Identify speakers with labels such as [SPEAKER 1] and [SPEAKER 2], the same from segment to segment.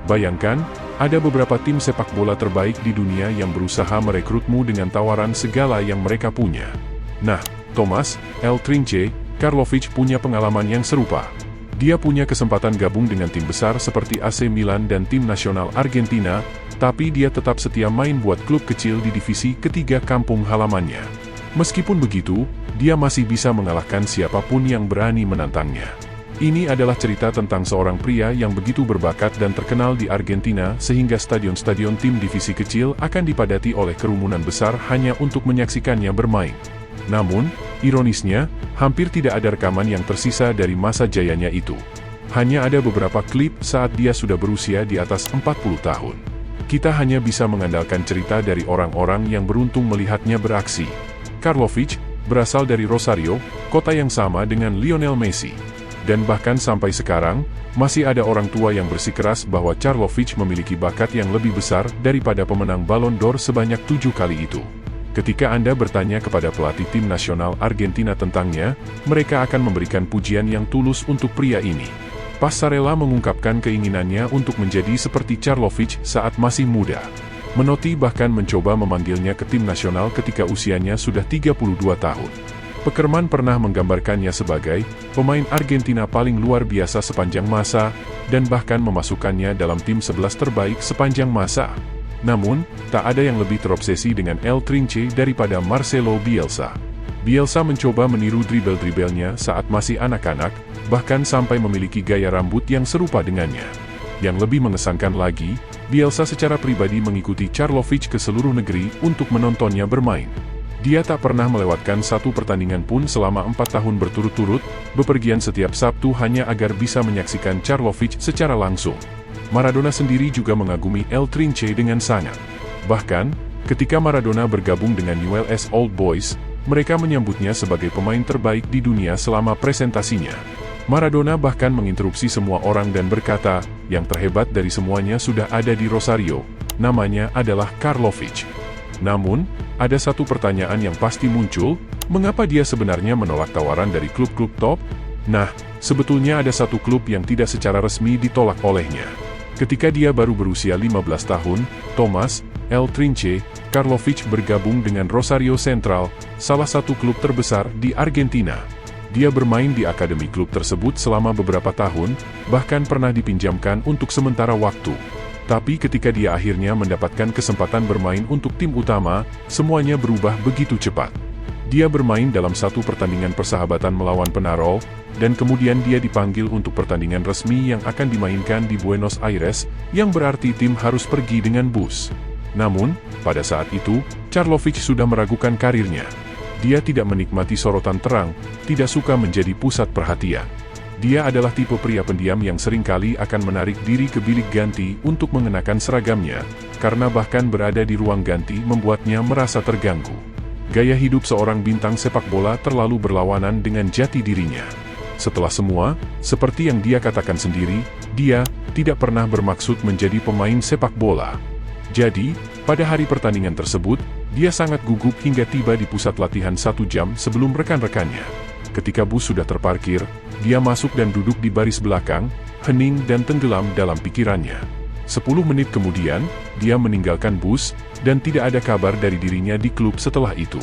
[SPEAKER 1] Bayangkan, ada beberapa tim sepak bola terbaik di dunia yang berusaha merekrutmu dengan tawaran segala yang mereka punya. Nah, Tomas El Trinche Karlovic punya pengalaman yang serupa. Dia punya kesempatan gabung dengan tim besar seperti AC Milan dan tim nasional Argentina, tapi dia tetap setia main buat klub kecil di divisi ketiga kampung halamannya. Meskipun begitu, dia masih bisa mengalahkan siapapun yang berani menantangnya. Ini adalah cerita tentang seorang pria yang begitu berbakat dan terkenal di Argentina sehingga stadion-stadion tim divisi kecil akan dipadati oleh kerumunan besar hanya untuk menyaksikannya bermain. Namun, ironisnya, hampir tidak ada rekaman yang tersisa dari masa jayanya itu. Hanya ada beberapa klip saat dia sudah berusia di atas 40 tahun. Kita hanya bisa mengandalkan cerita dari orang-orang yang beruntung melihatnya beraksi. Karlovic berasal dari Rosario, kota yang sama dengan Lionel Messi. Dan bahkan sampai sekarang, masih ada orang tua yang bersikeras bahwa Karlovic memiliki bakat yang lebih besar daripada pemenang Ballon d'Or sebanyak 7 kali itu. Ketika Anda bertanya kepada pelatih tim nasional Argentina tentangnya, mereka akan memberikan pujian yang tulus untuk pria ini. Passarella mengungkapkan keinginannya untuk menjadi seperti Karlovic saat masih muda. Menotti bahkan mencoba memanggilnya ke tim nasional ketika usianya sudah 32 tahun. Pekerman pernah menggambarkannya sebagai pemain Argentina paling luar biasa sepanjang masa, dan bahkan memasukkannya dalam tim 11 terbaik sepanjang masa. Namun, tak ada yang lebih terobsesi dengan El Trinche daripada Marcelo Bielsa. Bielsa mencoba meniru dribble-dribblenya saat masih anak-anak, bahkan sampai memiliki gaya rambut yang serupa dengannya. Yang lebih mengesankan lagi, Bielsa secara pribadi mengikuti Karlovic ke seluruh negeri untuk menontonnya bermain. Dia tak pernah melewatkan satu pertandingan pun selama 4 tahun berturut-turut, bepergian setiap Sabtu hanya agar bisa menyaksikan Karlovic secara langsung. Maradona sendiri juga mengagumi El Trinche dengan sangat. Bahkan, ketika Maradona bergabung dengan Newell's Old Boys, mereka menyambutnya sebagai pemain terbaik di dunia selama presentasinya. Maradona bahkan menginterupsi semua orang dan berkata, yang terhebat dari semuanya sudah ada di Rosario, namanya adalah Karlovic. Namun, ada satu pertanyaan yang pasti muncul, mengapa dia sebenarnya menolak tawaran dari klub-klub top? Nah, sebetulnya ada satu klub yang tidak secara resmi ditolak olehnya. Ketika dia baru berusia 15 tahun, Tomas El Trinche Karlovic bergabung dengan Rosario Central, salah satu klub terbesar di Argentina. Dia bermain di akademi klub tersebut selama beberapa tahun, bahkan pernah dipinjamkan untuk sementara waktu. Tapi ketika dia akhirnya mendapatkan kesempatan bermain untuk tim utama, semuanya berubah begitu cepat. Dia bermain dalam satu pertandingan persahabatan melawan Penarol, dan kemudian dia dipanggil untuk pertandingan resmi yang akan dimainkan di Buenos Aires, yang berarti tim harus pergi dengan bus. Namun, pada saat itu, Karlovic sudah meragukan karirnya. Dia tidak menikmati sorotan terang, tidak suka menjadi pusat perhatian. Dia adalah tipe pria pendiam yang seringkali akan menarik diri ke bilik ganti untuk mengenakan seragamnya, karena bahkan berada di ruang ganti membuatnya merasa terganggu. Gaya hidup seorang bintang sepak bola terlalu berlawanan dengan jati dirinya. Setelah semua, seperti yang dia katakan sendiri, dia tidak pernah bermaksud menjadi pemain sepak bola. Jadi, pada hari pertandingan tersebut, dia sangat gugup hingga tiba di pusat latihan 1 jam sebelum rekan-rekannya. Ketika bus sudah terparkir, dia masuk dan duduk di baris belakang, hening dan tenggelam dalam pikirannya. 10 menit kemudian, dia meninggalkan bus, dan tidak ada kabar dari dirinya di klub setelah itu.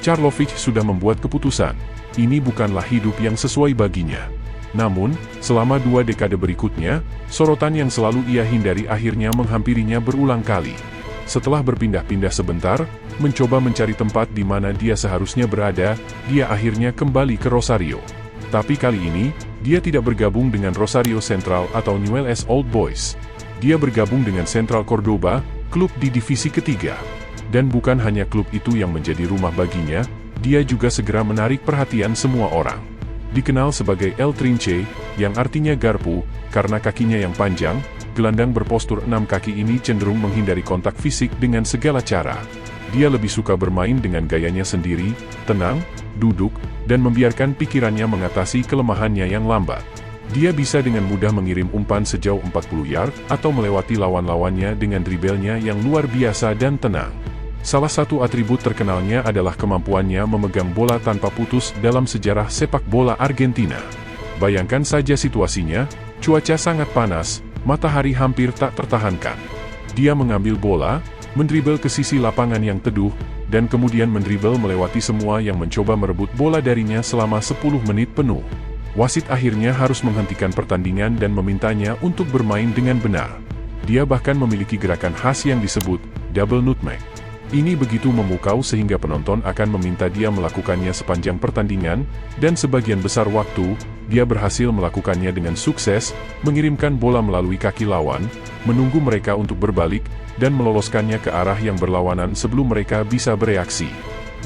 [SPEAKER 1] Karlovic sudah membuat keputusan, ini bukanlah hidup yang sesuai baginya. Namun, selama 2 dekade berikutnya, sorotan yang selalu ia hindari akhirnya menghampirinya berulang kali. Setelah berpindah-pindah sebentar, mencoba mencari tempat di mana dia seharusnya berada, dia akhirnya kembali ke Rosario. Tapi kali ini, dia tidak bergabung dengan Rosario Central atau Newell's Old Boys. Dia bergabung dengan Central Cordoba, klub di divisi ketiga. Dan bukan hanya klub itu yang menjadi rumah baginya, dia juga segera menarik perhatian semua orang. Dikenal sebagai El Trinche, yang artinya garpu, karena kakinya yang panjang, gelandang berpostur 6 kaki ini cenderung menghindari kontak fisik dengan segala cara. Dia lebih suka bermain dengan gayanya sendiri, tenang, duduk, dan membiarkan pikirannya mengatasi kelemahannya yang lambat. Dia bisa dengan mudah mengirim umpan sejauh 40 yard atau melewati lawan-lawannya dengan dribblenya yang luar biasa dan tenang. Salah satu atribut terkenalnya adalah kemampuannya memegang bola tanpa putus dalam sejarah sepak bola Argentina. Bayangkan saja situasinya, cuaca sangat panas, matahari hampir tak tertahankan. Dia mengambil bola, mendribel ke sisi lapangan yang teduh, dan kemudian mendribel melewati semua yang mencoba merebut bola darinya selama 10 menit penuh. Wasit akhirnya harus menghentikan pertandingan dan memintanya untuk bermain dengan benar. Dia bahkan memiliki gerakan khas yang disebut double nutmeg. Ini begitu memukau sehingga penonton akan meminta dia melakukannya sepanjang pertandingan, dan sebagian besar waktu, dia berhasil melakukannya dengan sukses, mengirimkan bola melalui kaki lawan, menunggu mereka untuk berbalik, dan meloloskannya ke arah yang berlawanan sebelum mereka bisa bereaksi.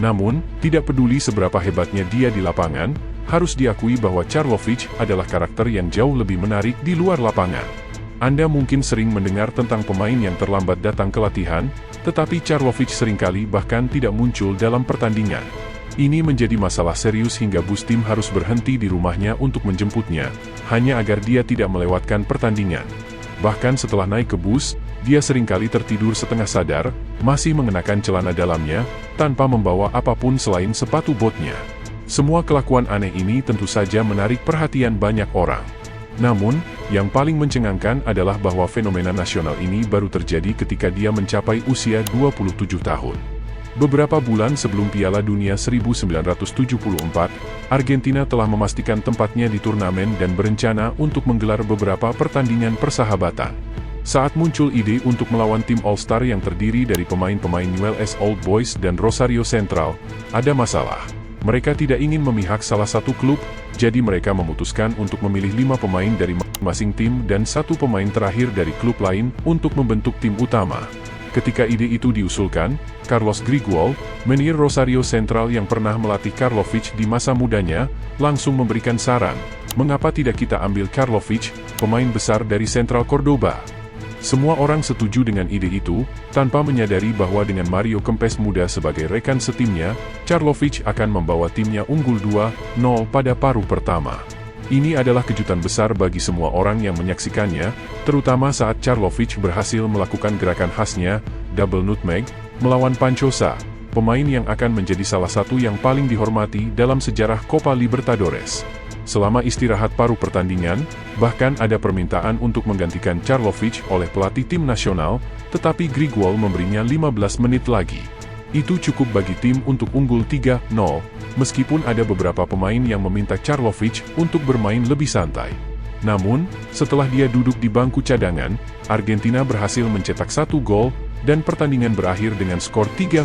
[SPEAKER 1] Namun, tidak peduli seberapa hebatnya dia di lapangan, harus diakui bahwa Karlovic adalah karakter yang jauh lebih menarik di luar lapangan. Anda mungkin sering mendengar tentang pemain yang terlambat datang ke latihan, tetapi Karlovic seringkali bahkan tidak muncul dalam pertandingan. Ini menjadi masalah serius hingga bus tim harus berhenti di rumahnya untuk menjemputnya, hanya agar dia tidak melewatkan pertandingan. Bahkan setelah naik ke bus, dia seringkali tertidur setengah sadar, masih mengenakan celana dalamnya, tanpa membawa apapun selain sepatu botnya. Semua kelakuan aneh ini tentu saja menarik perhatian banyak orang. Namun, yang paling mencengangkan adalah bahwa fenomena nasional ini baru terjadi ketika dia mencapai usia 27 tahun. Beberapa bulan sebelum Piala Dunia 1974, Argentina telah memastikan tempatnya di turnamen dan berencana untuk menggelar beberapa pertandingan persahabatan. Saat muncul ide untuk melawan tim All-Star yang terdiri dari pemain-pemain Newell's Old Boys dan Rosario Central, ada masalah. Mereka tidak ingin memihak salah satu klub, jadi mereka memutuskan untuk memilih 5 pemain dari masing-masing tim dan 1 pemain terakhir dari klub lain untuk membentuk tim utama. Ketika ide itu diusulkan, Carlos Grigol, manajer Rosario Central yang pernah melatih Karlovic di masa mudanya, langsung memberikan saran, mengapa tidak kita ambil Karlovic, pemain besar dari Central Cordoba. Semua orang setuju dengan ide itu, tanpa menyadari bahwa dengan Mario Kempes muda sebagai rekan setimnya, Karlovic akan membawa timnya unggul 2-0 pada paruh pertama. Ini adalah kejutan besar bagi semua orang yang menyaksikannya, terutama saat Karlovic berhasil melakukan gerakan khasnya, double nutmeg, melawan Panchosa, pemain yang akan menjadi salah satu yang paling dihormati dalam sejarah Copa Libertadores. Selama istirahat paruh pertandingan, bahkan ada permintaan untuk menggantikan Karlovic oleh pelatih tim nasional, tetapi Grigol memberinya 15 menit lagi. Itu cukup bagi tim untuk unggul 3-0, meskipun ada beberapa pemain yang meminta Karlovic untuk bermain lebih santai. Namun, setelah dia duduk di bangku cadangan, Argentina berhasil mencetak 1 gol, dan pertandingan berakhir dengan skor 3-1.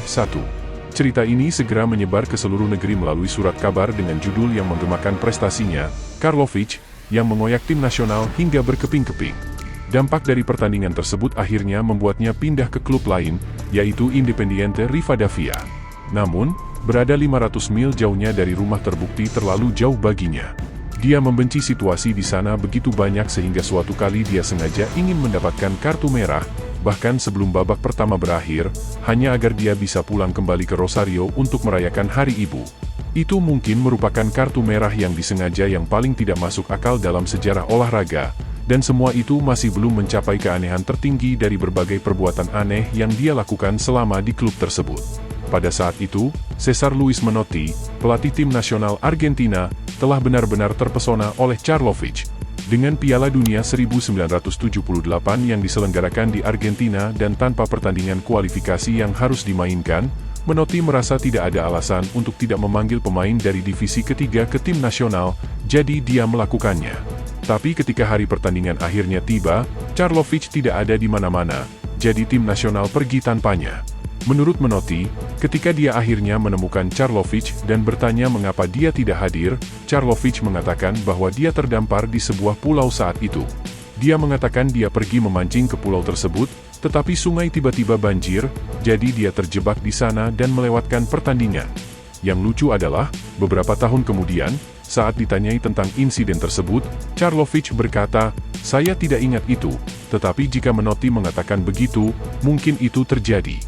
[SPEAKER 1] Cerita ini segera menyebar ke seluruh negeri melalui surat kabar dengan judul yang menggemakan prestasinya, Karlovic, yang mengoyak tim nasional hingga berkeping-keping. Dampak dari pertandingan tersebut akhirnya membuatnya pindah ke klub lain, yaitu Independiente Rivadavia. Namun, berada 500 mil jauhnya dari rumah terbukti terlalu jauh baginya. Dia membenci situasi di sana begitu banyak sehingga suatu kali dia sengaja ingin mendapatkan kartu merah, bahkan sebelum babak pertama berakhir, hanya agar dia bisa pulang kembali ke Rosario untuk merayakan Hari Ibu. Itu mungkin merupakan kartu merah yang disengaja yang paling tidak masuk akal dalam sejarah olahraga, dan semua itu masih belum mencapai keanehan tertinggi dari berbagai perbuatan aneh yang dia lakukan selama di klub tersebut. Pada saat itu, Cesar Luis Menotti, pelatih tim nasional Argentina, telah benar-benar terpesona oleh Karlovic. Dengan Piala Dunia 1978 yang diselenggarakan di Argentina dan tanpa pertandingan kualifikasi yang harus dimainkan, Menotti merasa tidak ada alasan untuk tidak memanggil pemain dari divisi ketiga ke tim nasional, jadi dia melakukannya. Tapi ketika hari pertandingan akhirnya tiba, Karlovic tidak ada di mana-mana, jadi tim nasional pergi tanpanya. Menurut Menotti, ketika dia akhirnya menemukan Karlovic dan bertanya mengapa dia tidak hadir, Karlovic mengatakan bahwa dia terdampar di sebuah pulau saat itu. Dia mengatakan dia pergi memancing ke pulau tersebut, tetapi sungai tiba-tiba banjir, jadi dia terjebak di sana dan melewatkan pertandingan. Yang lucu adalah, beberapa tahun kemudian, saat ditanyai tentang insiden tersebut, Karlovic berkata, "Saya tidak ingat itu, tetapi jika Menotti mengatakan begitu, mungkin itu terjadi."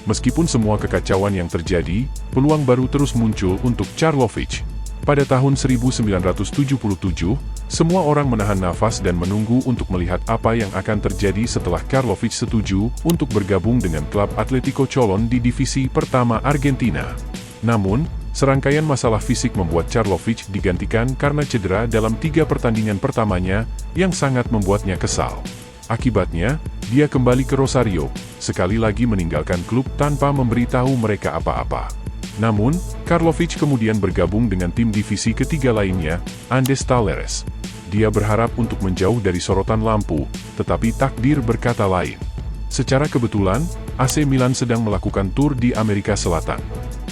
[SPEAKER 1] Meskipun semua kekacauan yang terjadi, peluang baru terus muncul untuk Karlovic. Pada tahun 1977, semua orang menahan nafas dan menunggu untuk melihat apa yang akan terjadi setelah Karlovic setuju untuk bergabung dengan klub Atletico Colón di divisi pertama Argentina. Namun, serangkaian masalah fisik membuat Karlovic digantikan karena cedera dalam 3 pertandingan pertamanya, yang sangat membuatnya kesal. Akibatnya, dia kembali ke Rosario, sekali lagi meninggalkan klub tanpa memberitahu mereka apa-apa. Namun, Karlovic kemudian bergabung dengan tim divisi ketiga lainnya, Andes Talleres. Dia berharap untuk menjauh dari sorotan lampu, tetapi takdir berkata lain. Secara kebetulan, AC Milan sedang melakukan tur di Amerika Selatan.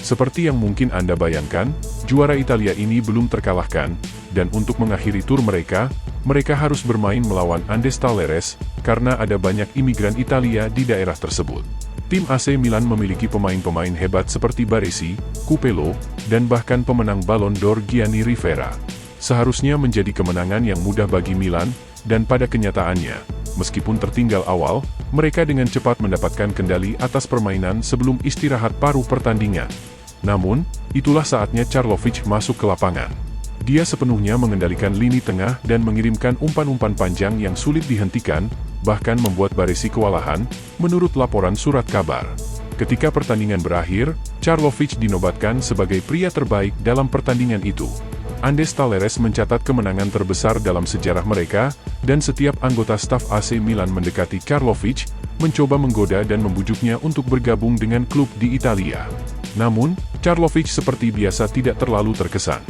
[SPEAKER 1] Seperti yang mungkin Anda bayangkan, juara Italia ini belum terkalahkan, dan untuk mengakhiri tur mereka harus bermain melawan Andes Talleres, karena ada banyak imigran Italia di daerah tersebut. Tim AC Milan memiliki pemain-pemain hebat seperti Baresi, Cupello, dan bahkan pemenang Ballon d'Or Gianni Rivera. Seharusnya menjadi kemenangan yang mudah bagi Milan, dan pada kenyataannya, meskipun tertinggal awal, mereka dengan cepat mendapatkan kendali atas permainan sebelum istirahat paruh pertandingan. Namun, itulah saatnya Karlovic masuk ke lapangan. Dia sepenuhnya mengendalikan lini tengah dan mengirimkan umpan-umpan panjang yang sulit dihentikan, bahkan membuat Baresi kewalahan, menurut laporan surat kabar. Ketika pertandingan berakhir, Karlovic dinobatkan sebagai pria terbaik dalam pertandingan itu. Andes Talleres mencatat kemenangan terbesar dalam sejarah mereka, dan setiap anggota staf AC Milan mendekati Karlovic, mencoba menggoda dan membujuknya untuk bergabung dengan klub di Italia. Namun, Karlovic seperti biasa tidak terlalu terkesan.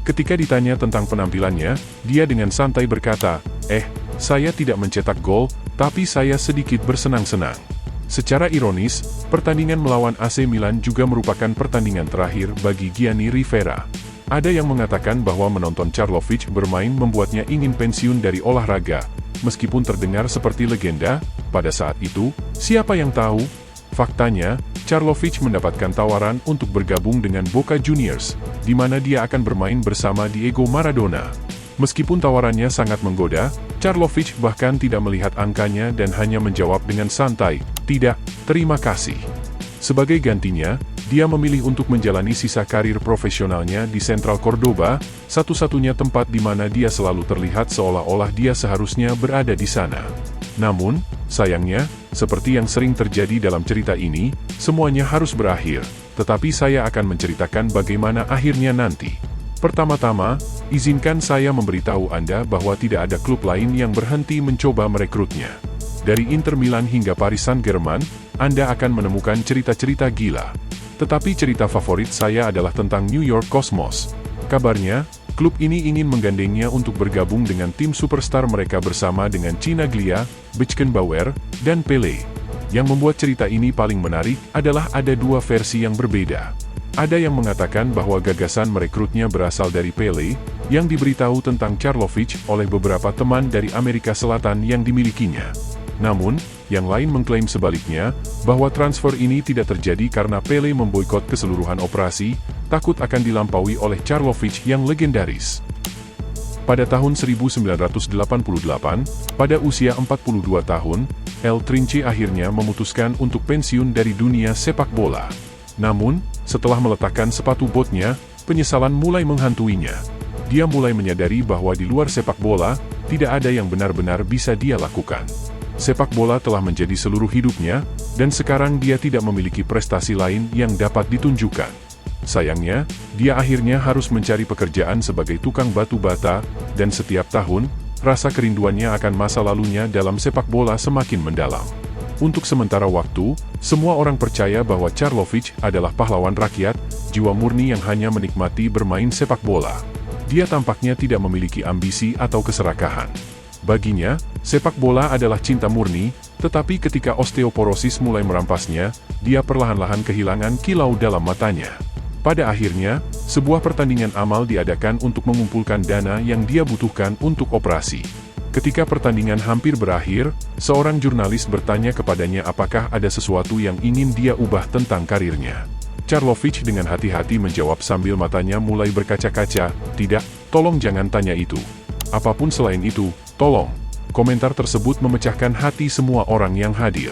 [SPEAKER 1] Ketika ditanya tentang penampilannya, dia dengan santai berkata, saya tidak mencetak gol, tapi saya sedikit bersenang-senang. Secara ironis, pertandingan melawan AC Milan juga merupakan pertandingan terakhir bagi Gianni Rivera. Ada yang mengatakan bahwa menonton Karlovic bermain membuatnya ingin pensiun dari olahraga. Meskipun terdengar seperti legenda, pada saat itu, siapa yang tahu? Faktanya, Karlovic mendapatkan tawaran untuk bergabung dengan Boca Juniors, di mana dia akan bermain bersama Diego Maradona. Meskipun tawarannya sangat menggoda, Karlovic bahkan tidak melihat angkanya dan hanya menjawab dengan santai, "Tidak, terima kasih." Sebagai gantinya, dia memilih untuk menjalani sisa karir profesionalnya di Central Cordoba, satu-satunya tempat di mana dia selalu terlihat seolah-olah dia seharusnya berada di sana. Namun, sayangnya, seperti yang sering terjadi dalam cerita ini, semuanya harus berakhir, tetapi saya akan menceritakan bagaimana akhirnya nanti. Pertama-tama, izinkan saya memberitahu Anda bahwa tidak ada klub lain yang berhenti mencoba merekrutnya. Dari Inter Milan hingga Paris Saint-Germain, Anda akan menemukan cerita-cerita gila. Tetapi cerita favorit saya adalah tentang New York Cosmos. Kabarnya, klub ini ingin menggandengnya untuk bergabung dengan tim superstar mereka bersama dengan Chinaglia, Beckenbauer, dan Pele. Yang membuat cerita ini paling menarik adalah ada dua versi yang berbeda. Ada yang mengatakan bahwa gagasan merekrutnya berasal dari Pele, yang diberitahu tentang Karlovic oleh beberapa teman dari Amerika Selatan yang dimilikinya. Namun, yang lain mengklaim sebaliknya, bahwa transfer ini tidak terjadi karena Pele memboikot keseluruhan operasi, takut akan dilampaui oleh Karlovic yang legendaris. Pada tahun 1988, pada usia 42 tahun, El Trinche akhirnya memutuskan untuk pensiun dari dunia sepak bola. Namun, setelah meletakkan sepatu botnya, penyesalan mulai menghantuinya. Dia mulai menyadari bahwa di luar sepak bola, tidak ada yang benar-benar bisa dia lakukan. Sepak bola telah menjadi seluruh hidupnya, dan sekarang dia tidak memiliki prestasi lain yang dapat ditunjukkan. Sayangnya, dia akhirnya harus mencari pekerjaan sebagai tukang batu bata, dan setiap tahun, rasa kerinduannya akan masa lalunya dalam sepak bola semakin mendalam. Untuk sementara waktu, semua orang percaya bahwa Karlovic adalah pahlawan rakyat, jiwa murni yang hanya menikmati bermain sepak bola. Dia tampaknya tidak memiliki ambisi atau keserakahan. Baginya, sepak bola adalah cinta murni, tetapi ketika osteoporosis mulai merampasnya, dia perlahan-lahan kehilangan kilau dalam matanya. Pada akhirnya, sebuah pertandingan amal diadakan untuk mengumpulkan dana yang dia butuhkan untuk operasi. Ketika pertandingan hampir berakhir, seorang jurnalis bertanya kepadanya apakah ada sesuatu yang ingin dia ubah tentang karirnya. Karlovic dengan hati-hati menjawab sambil matanya mulai berkaca-kaca, "Tidak, tolong jangan tanya itu. Apapun selain itu, tolong." Komentar tersebut memecahkan hati semua orang yang hadir.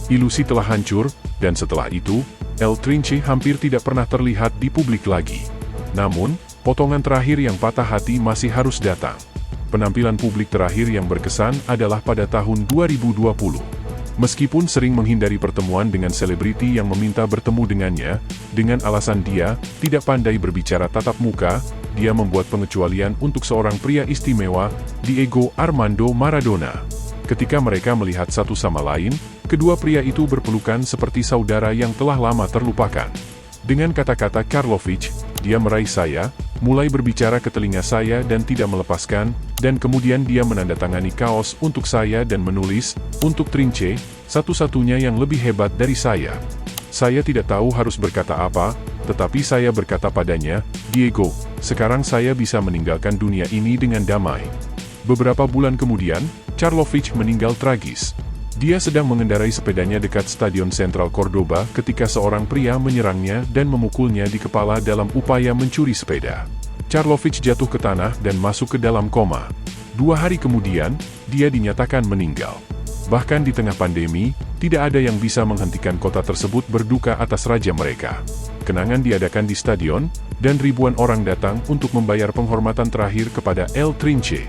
[SPEAKER 1] Ilusi telah hancur, dan setelah itu, El Trinche hampir tidak pernah terlihat di publik lagi. Namun, potongan terakhir yang patah hati masih harus datang. Penampilan publik terakhir yang berkesan adalah pada tahun 2020. Meskipun sering menghindari pertemuan dengan selebriti yang meminta bertemu dengannya, dengan alasan dia tidak pandai berbicara tatap muka, dia membuat pengecualian untuk seorang pria istimewa, Diego Armando Maradona. Ketika mereka melihat satu sama lain, kedua pria itu berpelukan seperti saudara yang telah lama terlupakan. Dengan kata-kata Karlovic, dia meraih saya, mulai berbicara ke telinga saya dan tidak melepaskan, dan kemudian dia menandatangani kaos untuk saya dan menulis, untuk Trinche, satu-satunya yang lebih hebat dari saya. Saya tidak tahu harus berkata apa, tetapi saya berkata padanya, Diego, sekarang saya bisa meninggalkan dunia ini dengan damai. Beberapa bulan kemudian, Karlovic meninggal tragis. Dia sedang mengendarai sepedanya dekat Stadion Sentral Cordoba ketika seorang pria menyerangnya dan memukulnya di kepala dalam upaya mencuri sepeda. Karlovic jatuh ke tanah dan masuk ke dalam koma. 2 hari kemudian, dia dinyatakan meninggal. Bahkan di tengah pandemi, tidak ada yang bisa menghentikan kota tersebut berduka atas raja mereka. Kenangan diadakan di stadion, dan ribuan orang datang untuk membayar penghormatan terakhir kepada El Trinche.